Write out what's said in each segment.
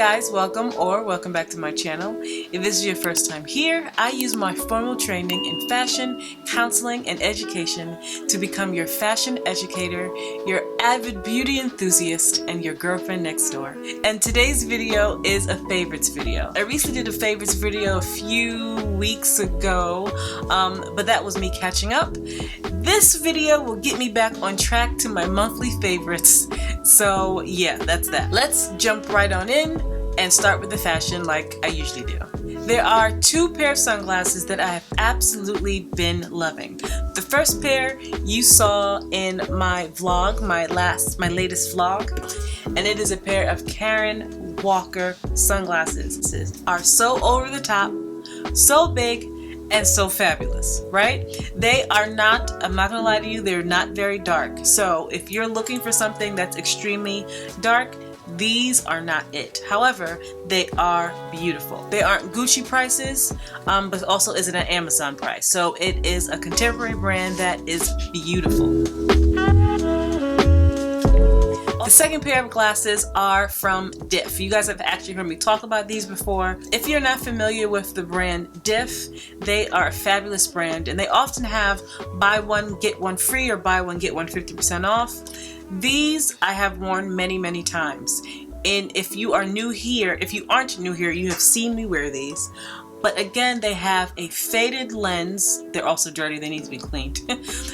guys, welcome back to my channel. If this is your first time here, I use my formal training in fashion, counseling, and education to become your fashion educator, your avid beauty enthusiast, and your girlfriend next door. And today's video is a favorites video. I recently did a favorites video a few weeks ago, but that was me catching up. This video will get me back on track to my monthly favorites. So yeah, that's that. Let's jump right on in and start with the fashion like I usually do. There are two pair of sunglasses that I have absolutely been loving. The first pair you saw in my vlog, my latest vlog, and it is a pair of Karen Walker sunglasses. These are so over the top, so big, and so fabulous, right? They are not, I'm not gonna lie to you, they're not very dark. So if you're looking for something that's extremely dark, these are not it. However, they are beautiful. They aren't Gucci prices, but also isn't an Amazon price. So it is a contemporary brand that is beautiful. The second pair of glasses are from Diff. You guys have actually heard me talk about these before. If you're not familiar with the brand Diff, they are a fabulous brand, and they often have buy one get one free or buy one get one 50% off. These I have worn many times, and if you are new here, if you aren't new here, you have seen me wear these. But again, they have a faded lens. They're also dirty, they need to be cleaned.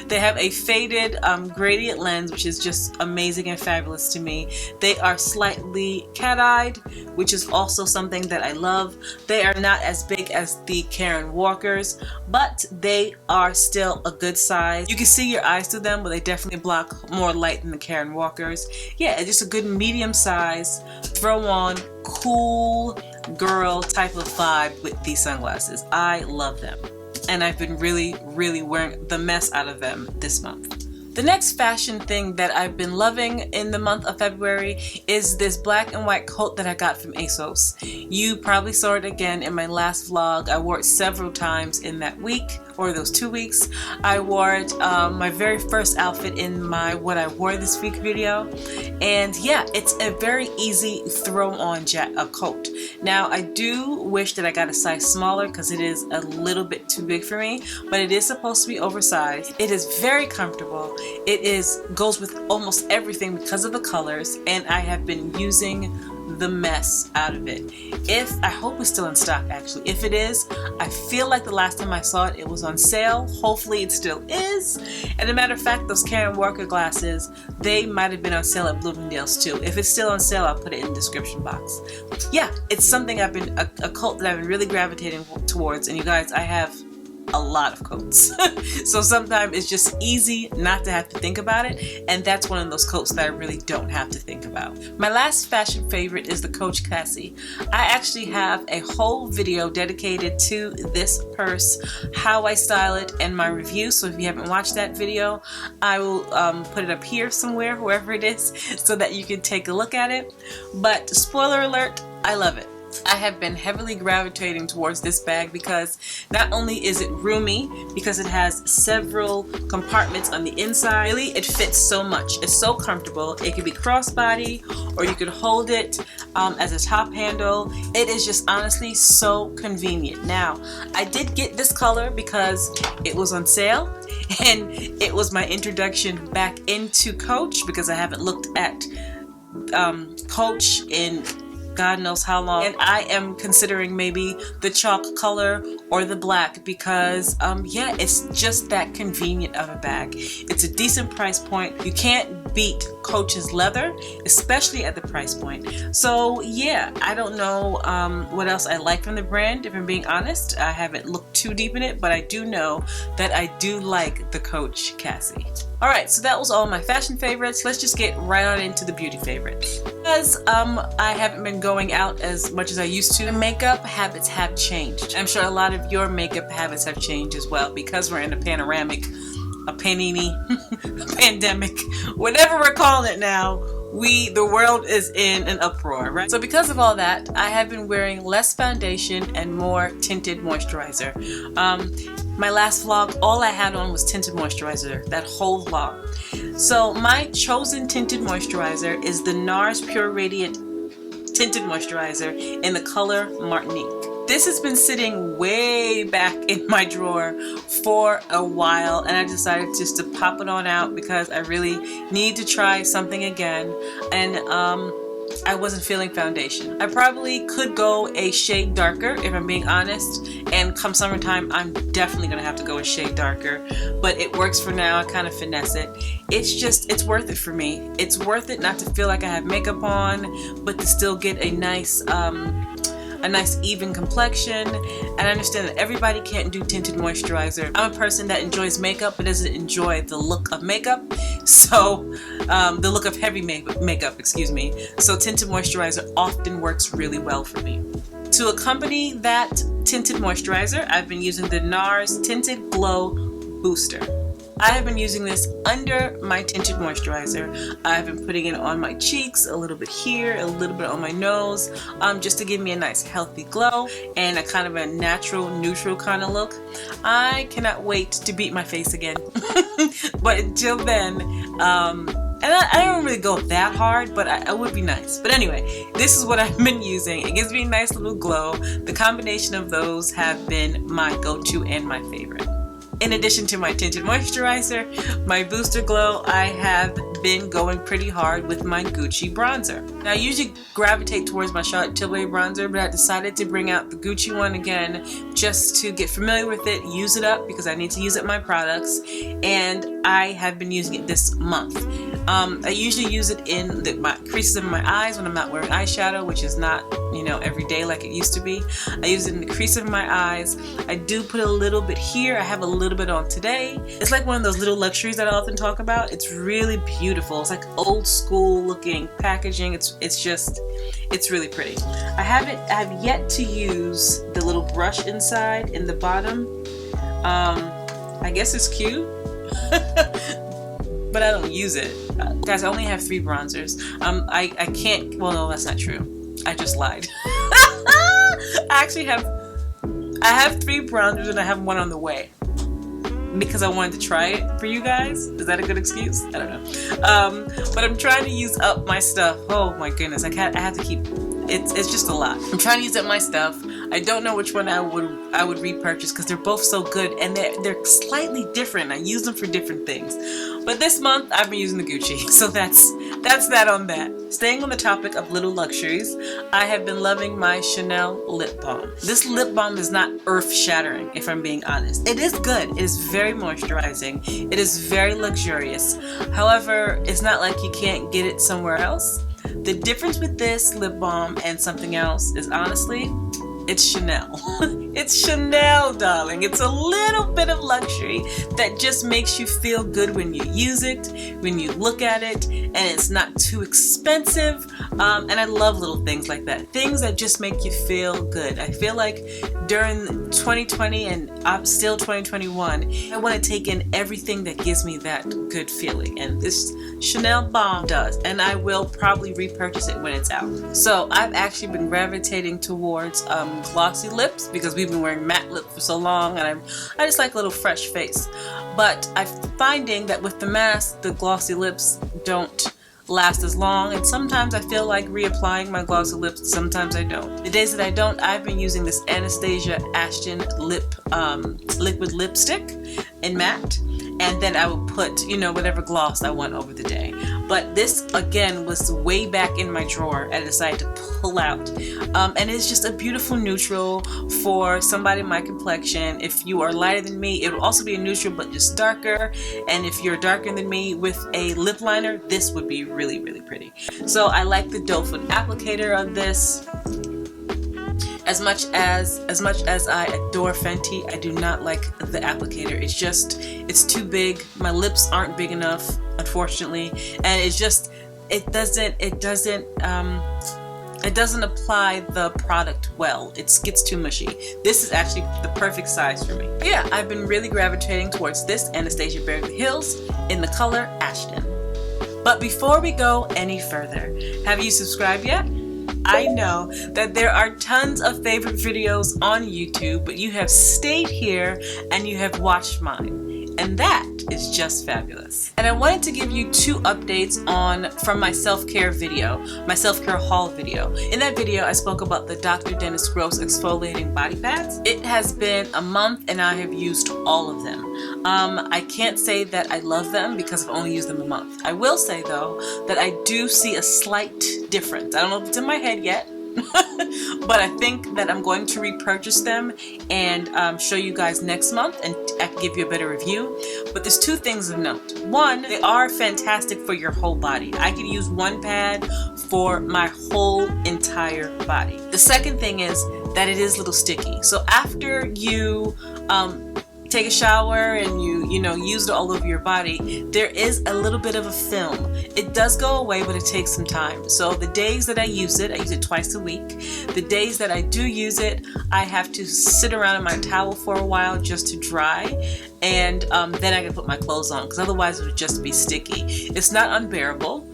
They have a faded gradient lens, which is just amazing and fabulous to me. They are slightly cat-eyed, which is also something that I love. They are not as big as the Karen Walkers, but they are still a good size. You can see your eyes through them, but they definitely block more light than the Karen Walkers. Yeah, it's just a good medium size, throw on, cool girl type of vibe with these sunglasses. I love them, and I've been really wearing the mess out of them this month. The next fashion thing that I've been loving in the month of February is this black and white coat that I got from ASOS. You probably saw it again in my last vlog. I wore it several times in that week, or those 2 weeks. I wore it, my very first outfit in my what I wore this week video. And yeah, it's a very easy throw on coat. Now I do wish that I got a size smaller because it is a little bit too big for me, but it is supposed to be oversized. It is very comfortable. It goes with almost everything because of the colors, and I have been using the mess out of it. I hope it's still in stock actually. If it is, I feel like the last time I saw it, it was on sale. Hopefully it still is. And a matter of fact, those Karen Walker glasses, they might have been on sale at Bloomingdale's too. If it's still on sale, I'll put it in the description box. Yeah, it's something a cult that I've been really gravitating towards, and you guys, I have a lot of coats. So sometimes it's just easy not to have to think about it, and that's one of those coats that I really don't have to think about. My last fashion favorite is the Coach Cassie. I actually have a whole video dedicated to this purse, how I style it, and my review. So if you haven't watched that video, I will put it up here somewhere, wherever it is, so that you can take a look at it. But spoiler alert, I love it. I have been heavily gravitating towards this bag because not only is it roomy, because it has several compartments on the inside, really it fits so much. It's so comfortable. It could be crossbody, or you could hold it as a top handle. It is just honestly so convenient. Now, I did get this color because it was on sale, and it was my introduction back into Coach, because I haven't looked at Coach in God knows how long, and I am considering maybe the chalk color or the black because yeah, it's just that convenient of a bag. It's a decent price point. You can't beat Coach's leather, especially at the price point. So yeah, I don't know what else I like from the brand, if I'm being honest. I haven't looked too deep in it, but I do know that I do like the Coach Cassie. Alright, so that was all my fashion favorites. Let's just get right on into the beauty favorites. Because I haven't been going out as much as I used to, makeup habits have changed. I'm sure a lot of your makeup habits have changed as well, because we're in a pandemic, whatever we're calling it now. The world is in an uproar, right? So because of all that, I have been wearing less foundation and more tinted moisturizer. My last vlog, all I had on was tinted moisturizer, that whole vlog. So my chosen tinted moisturizer is the NARS Pure Radiant Tinted moisturizer in the color Martinique. This has been sitting way back in my drawer for a while, and I decided just to pop it on out because I really need to try something again, and I wasn't feeling foundation. I probably could go a shade darker if I'm being honest, and come summertime I'm definitely gonna have to go a shade darker, but it works for now. I kind of finesse it. It's worth it for me. It's worth it not to feel like I have makeup on, but to still get a nice even complexion. And I understand that everybody can't do tinted moisturizer. I'm a person that enjoys makeup but doesn't enjoy the look of makeup, so the look of heavy makeup, excuse me. So tinted moisturizer often works really well for me. To accompany that tinted moisturizer, I've been using the NARS Tinted Glow Booster. I have been using this under my tinted moisturizer. I've been putting it on my cheeks, a little bit here, a little bit on my nose, just to give me a nice healthy glow and a kind of a natural, neutral kind of look. I cannot wait to beat my face again. But until then, and I don't really go that hard, but it would be nice. But anyway, this is what I've been using. It gives me a nice little glow. The combination of those have been my go-to and my favorite. In addition to my tinted moisturizer, my booster glow, I have been going pretty hard with my Gucci bronzer. Now I usually gravitate towards my Charlotte Tilbury bronzer, but I decided to bring out the Gucci one again just to get familiar with it, use it up because I need to use it in my products, and I have been using it this month. I usually use it in my creases of my eyes when I'm not wearing eyeshadow, which is not, you know, every day like it used to be. I use it in the crease of my eyes. I do put a little bit here. I have a little bit on today. It's like one of those little luxuries that I often talk about. It's really beautiful. It's like old school looking packaging. It's really pretty. I have yet to use the little brush inside in the bottom. I guess it's cute. But I don't use it. Guys, I only have 3 bronzers. I can't, well no, that's not true. I just lied. I have 3 bronzers and I have one on the way. Because I wanted to try it for you guys. Is that a good excuse? I don't know. But I'm trying to use up my stuff. Oh my goodness, I have to keep, it's just a lot. I'm trying to use up my stuff. I don't know which one I would repurchase because they're both so good and they're slightly different. I use them for different things. But this month I've been using the Gucci, so that's that on that. Staying on the topic of little luxuries, I have been loving my Chanel lip balm. This lip balm is not earth-shattering, if I'm being honest. It is good. It is very moisturizing. It is very luxurious. However, it's not like you can't get it somewhere else. The difference with this lip balm and something else is honestly, it's Chanel. It's Chanel, darling. It's a little bit of luxury that just makes you feel good when you use it, when you look at it, and it's not too expensive. And I love little things like that. Things that just make you feel good. I feel like during 2020 and still 2021, I want to take in everything that gives me that good feeling. And this Chanel balm does. And I will probably repurchase it when it's out. So I've actually been gravitating towards glossy lips because we've been wearing matte lip for so long, and I just like a little fresh face. But I'm finding that with the mask, the glossy lips don't last as long, and sometimes I feel like reapplying my glossy lips, sometimes I don't. The days that I don't, I've been using this Anastasia Ashton liquid lipstick in matte, and then I would put, you know, whatever gloss I want over the day. But this, again, was way back in my drawer. I decided to pull out. And it's just a beautiful neutral for somebody my complexion. If you are lighter than me, it will also be a neutral, but just darker. And if you're darker than me with a lip liner, this would be really, really pretty. So I like the doe foot applicator on this. As much as I adore Fenty, I do not like the applicator. It's too big. My lips aren't big enough, unfortunately, and it doesn't apply the product well. It gets too mushy. This is actually the perfect size for me. But yeah, I've been really gravitating towards this Anastasia Beverly Hills in the color Ashton. But before we go any further, have you subscribed yet? I know that there are tons of favorite videos on YouTube, but you have stayed here and you have watched mine. and that is just fabulous. And I wanted to give you 2 updates from my self-care video, my self-care haul video. In that video, I spoke about the Dr. Dennis Gross exfoliating body pads. It has been a month and I have used all of them. I can't say that I love them because I've only used them a month. I will say though that I do see a slight difference. I don't know if it's in my head yet, but I think that I'm going to repurchase them and show you guys next month, and I can give you a better review. But there's 2 things of note. One, they are fantastic for your whole body. I could use one pad for my whole entire body. The second thing is that it is a little sticky. So after you take a shower and you use it all over your body, there is a little bit of a film. It does go away, but it takes some time. So the days that I use it twice a week. The days that I do use it, I have to sit around in my towel for a while just to dry, and then I can put my clothes on, because otherwise it would just be sticky. It's not unbearable,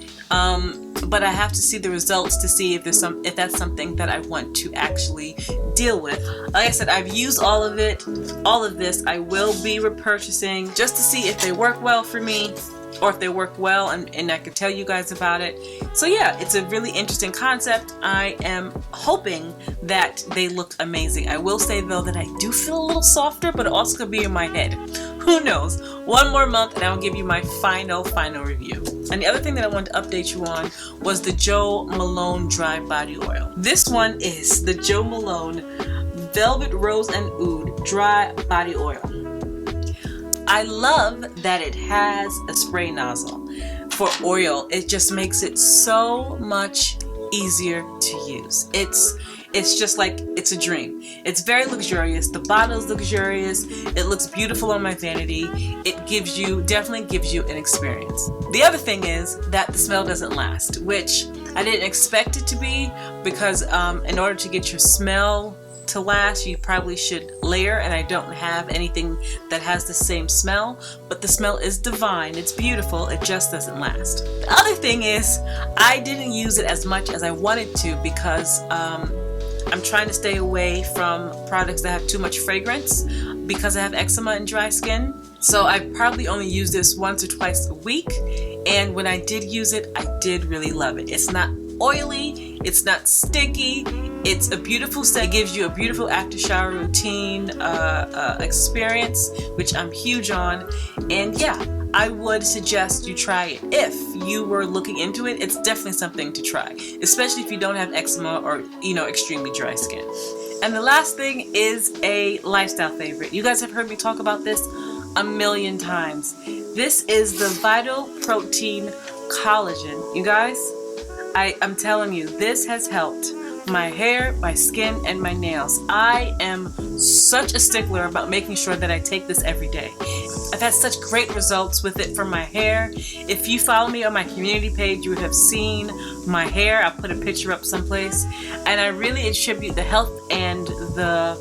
but I have to see the results to see if that's something that I want to actually deal with. Like I said, I've used all of this. I will be repurchasing just to see if they work well for me, or if they work well and I can tell you guys about it. So yeah, it's a really interesting concept. I am hoping that they look amazing. I will say though that I do feel a little softer, but it also could be in my head. Who knows? One more month and I'll give you my final review. And the other thing that I wanted to update you on was the Jo Malone Dry Body Oil. This one is the Jo Malone Velvet Rose and Oud Dry Body Oil. I love that it has a spray nozzle for oil. It just makes it so much easier to use. It's just like it's a dream. It's very luxurious. The bottle is luxurious. It looks beautiful on my vanity. It definitely gives you an experience. The other thing is that the smell doesn't last, which I didn't expect it to be, because in order to get your smell to last, you probably should layer, and I don't have anything that has the same smell, but the smell is divine. It's beautiful. It just doesn't last. The other thing is I didn't use it as much as I wanted to, because I'm trying to stay away from products that have too much fragrance because I have eczema and dry skin. So I probably only use this once or twice a week, and when I did use it, I did really love it. It's not oily, it's not sticky, it's a beautiful scent. It gives you a beautiful after shower routine experience, which I'm huge on. And yeah, I would suggest you try it. If you were looking into it, it's definitely something to try, especially if you don't have eczema or extremely dry skin. And the last thing is a lifestyle favorite. You guys have heard me talk about this a million times. This is the Vital Protein Collagen. You guys, I'm telling you, this has helped my hair, my skin, and my nails. I am such a stickler about making sure that I take this every day. I've had such great results with it for my hair. If you follow me on my community page, you would have seen my hair. I'll put a picture up someplace. And I really attribute the health and the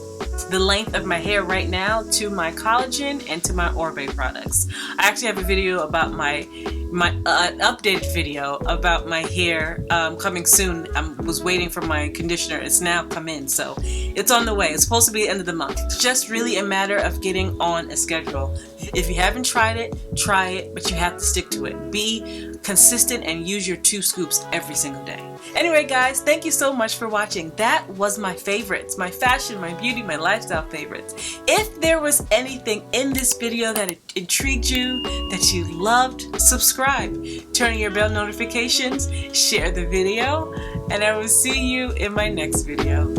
length of my hair right now to my collagen and to my Orbe products. I actually have a video about my updated video about my hair coming soon. I was waiting for my conditioner. It's now come in, so it's on the way. It's supposed to be the end of the month. It's just really a matter of getting on a schedule. If you haven't tried it, try it, but you have to stick to it. Be consistent and use your 2 scoops every single day. Anyway guys, thank you so much for watching. That was my favorites, my fashion, my beauty, my lifestyle favorites. If there was anything in this video that intrigued you, that you loved, subscribe, turn on your bell notifications, share the video, and I will see you in my next video.